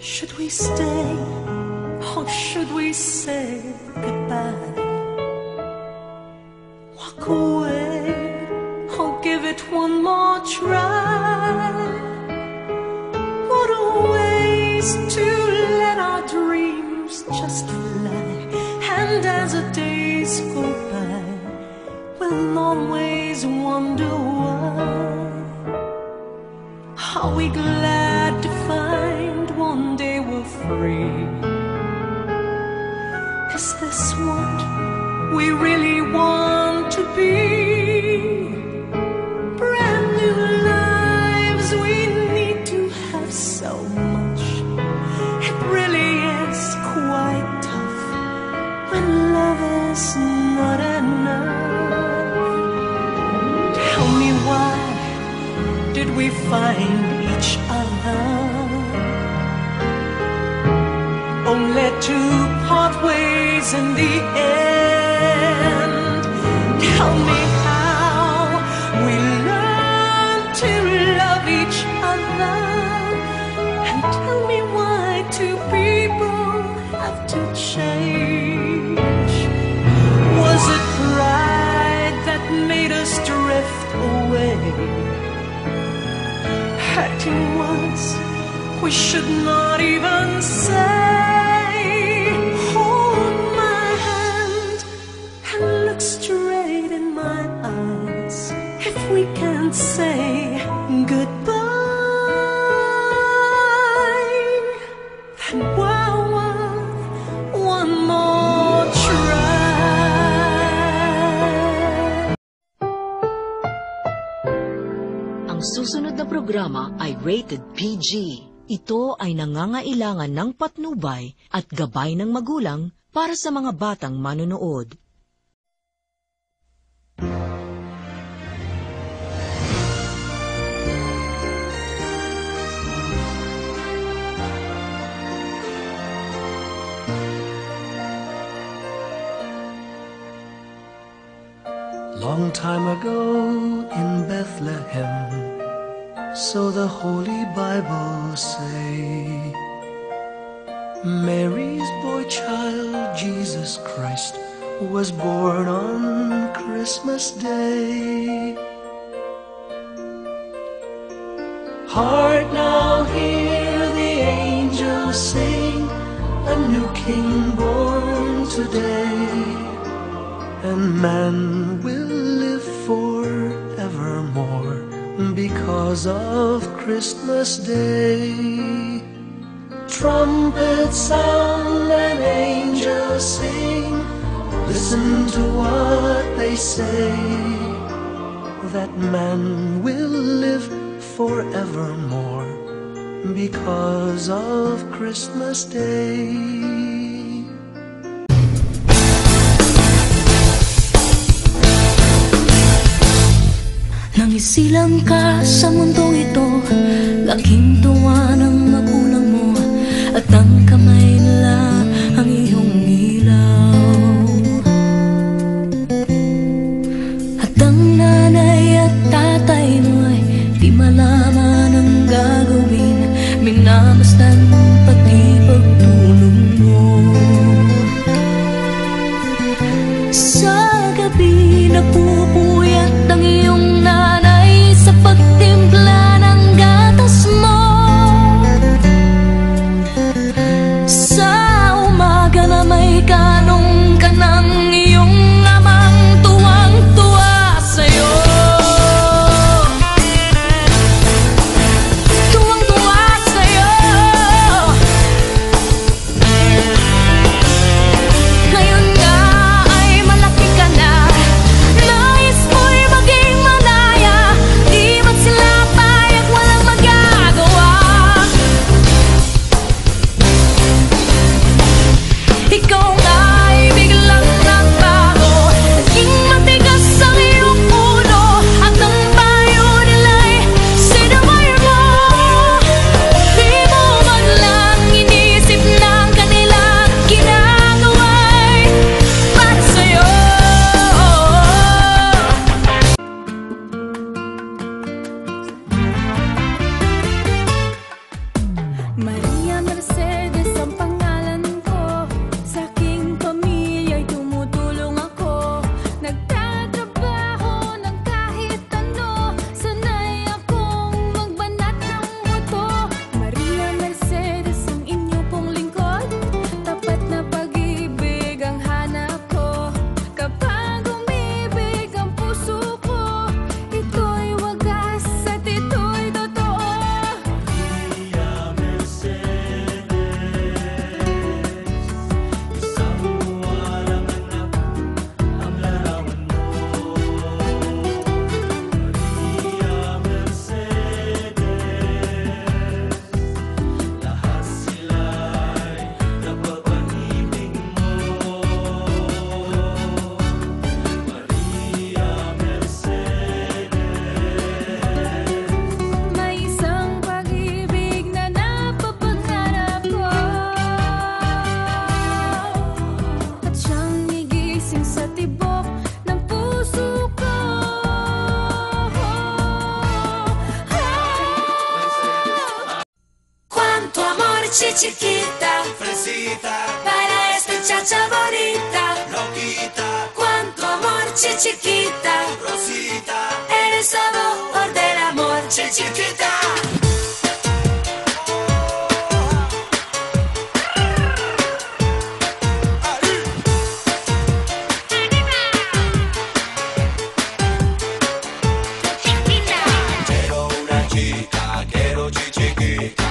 Should we stay or should we say goodbye? Walk away or give it one more try? What a waste to let our dreams just fly. And as the days go by, we'll always wonder why. Are we glad to find one day we're free? Is this what we really want to be? Brand new lives, we need to have so much. It really is quite tough when love is not enough. Tell me, why did we find each other only to part ways in the end? Tell me how we learned to love each other, and tell me why two people have to change. Was it pride that made us drift away? Hurting words we should not even say. Hold my hand and look straight in my eyes. If we can't say goodbye, then we're worth one more try. Ang susunod na programa ay rated PG. Ito ay nangangailangan ng patnubay at gabay ng magulang para sa mga batang manonood. Long time ago in Bethlehem, so the Holy Bible say, Mary's boy child, Jesus Christ, was born on Christmas Day. Heart, now hear the angels sing, a new King born today, and man will live forevermore because of Christmas Day. Trumpets sound and angels sing, listen to what they say, that man will live forevermore because of Christmas Day. Nangisilang ka sa mundong ito, laking tuwa ng magulang mo, at ang kamay nila ang iyong ilaw. At ang nanay at tatay mo ay di malaman ang gagawin, minamasdan pati pagtulong mo. Sa gabi napupuyat ang iyong nanay sa pagtimpla ng chiquita, Fresita, baila esta chacha bonita. loquita, Cuánto amor, chiquita, Rosita, eres sabor del amor, chiquita. quiero una chica, quiero chiquita,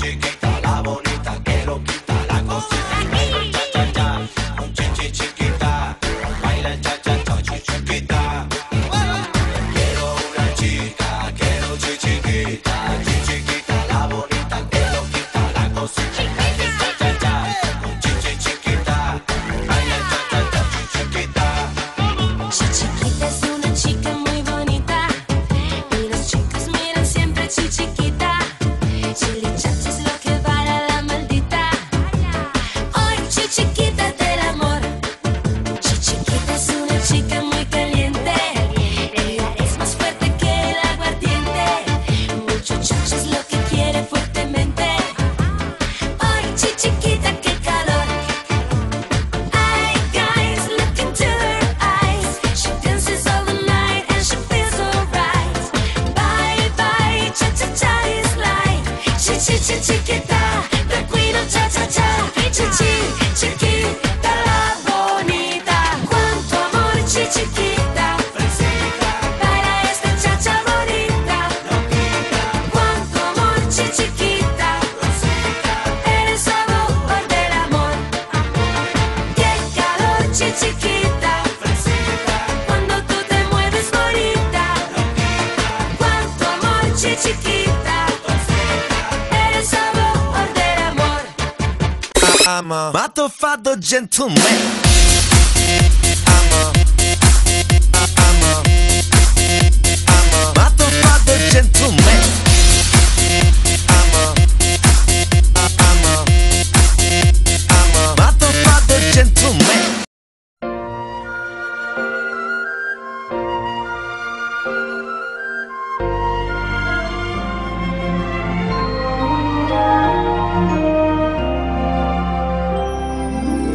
chiquita, la bonita, que loquita, la cosita, baila cha cha cha, con chiquita, baila cha cha cha, chiquita. Quiero una chica, quiero chiquita, chiquita, la bonita, que loquita, la cosita, baila cha cha cha, con chiquita, baila cha cha cha, chiquita. Chiquita es una chica muy bonita y las chicas miran siempre chiquita. Chili chacha es lo que baila la maldita. Hoy chiquita del amor. Chiquita es una chica muy caliente. Ella es más fuerte que el aguardiente. Mucho chacha es lo que quiere fuertemente. Hoy chiquita, qué calor. Ay, guys, look into her eyes. She dances all the night and she feels alright. Bye bye, cha cha cha is life. Chiquita, the queen of cha cha cha. Chiquita, la bonita. Cuánto amor, chiquita. Fresita, Baila esta cha cha bonita. loquita, Cuánto amor, chiquita. Rosita, Eres sabor del amor. Qué calor, chiquita. fresita, Cuando tú te mueves bonita. Cuánto amor, chiquita. Eres sabor del amor. I'm a motherfucker gentleman. I'm a motherfucker gentleman. I'm a motherfucker gentleman.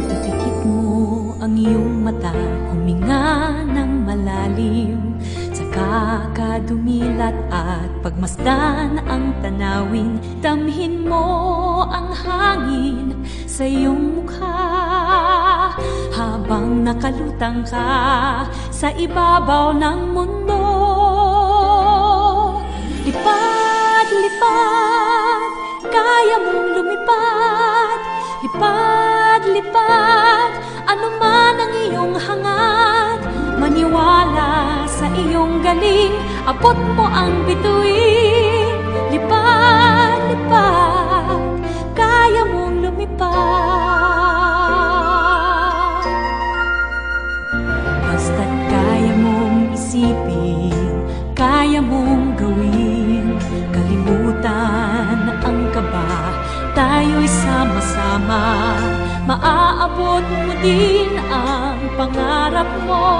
Ipikit mo ang iyong mata, huminga ng malalim. Saka ka dumilat at pagmasdan ang tanawin. Damhin mo ang hangin sa iyong mukha habang nakalutang ka sa ibabaw ng mundo. Lipad, lipad, kaya mong lumipad. Lipad, lipad, ano man ang iyong hangad. Maniwala sa iyong galing, abot mo ang bituin. Lipad, lipad, kaya mong lumipad. Basta't kaya mong isipin, kaya mong gawin. Kalimutan ang kaba, tayo'y sama-sama. Maaabot mo din ang pangarap mo,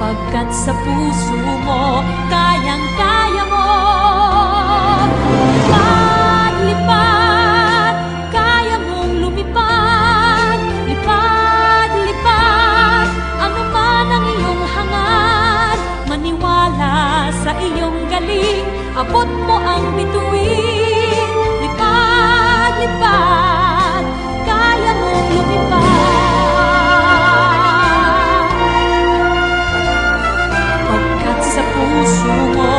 pagkat sa puso mo, kayang-kaya mo. Lipad, lipad, kaya mong lumipad. Lipad, lipad, ano man ang iyong hangad. Maniwala sa iyong galing, abot mo ang bituin. Lipad, lipad, kaya mong lumipad. Pagkat sa puso mo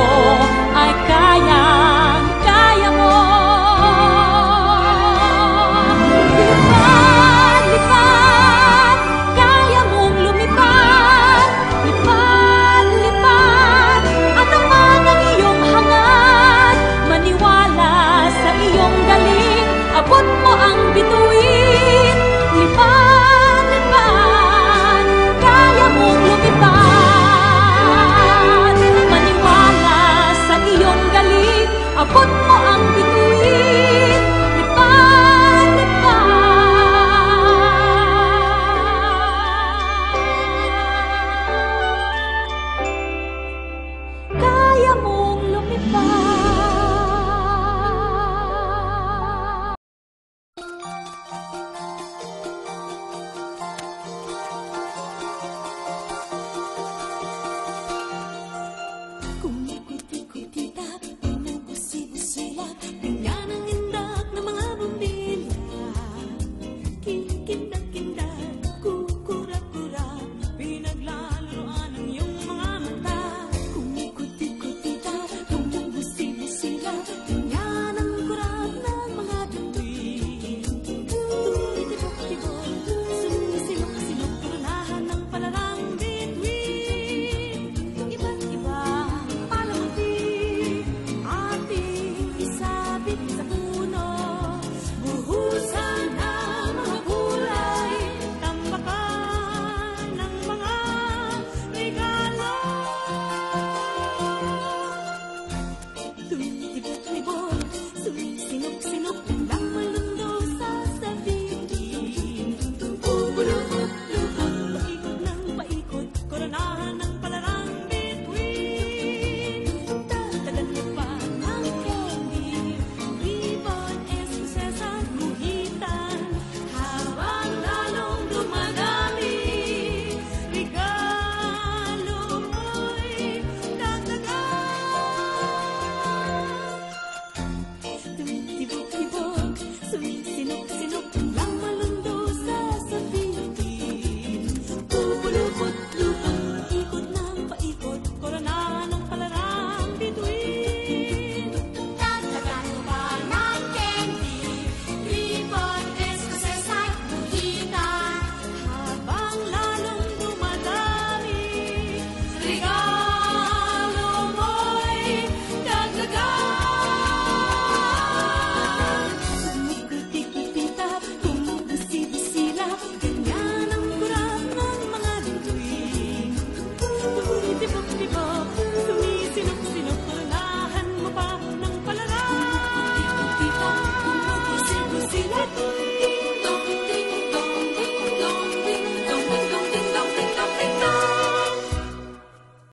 ay kayang-kaya mo. Lipad, lipad, kaya mong lumipad. Lipad, lipad, ano man ang iyong hangad. Maniwala sa iyong galing, abot mo ang bituin. Lipad, lipad, kaya mong lumipad. Maniwala sa iyong galing, abot mo ang bituin. Lipad, lipad, kaya mong lumipad. y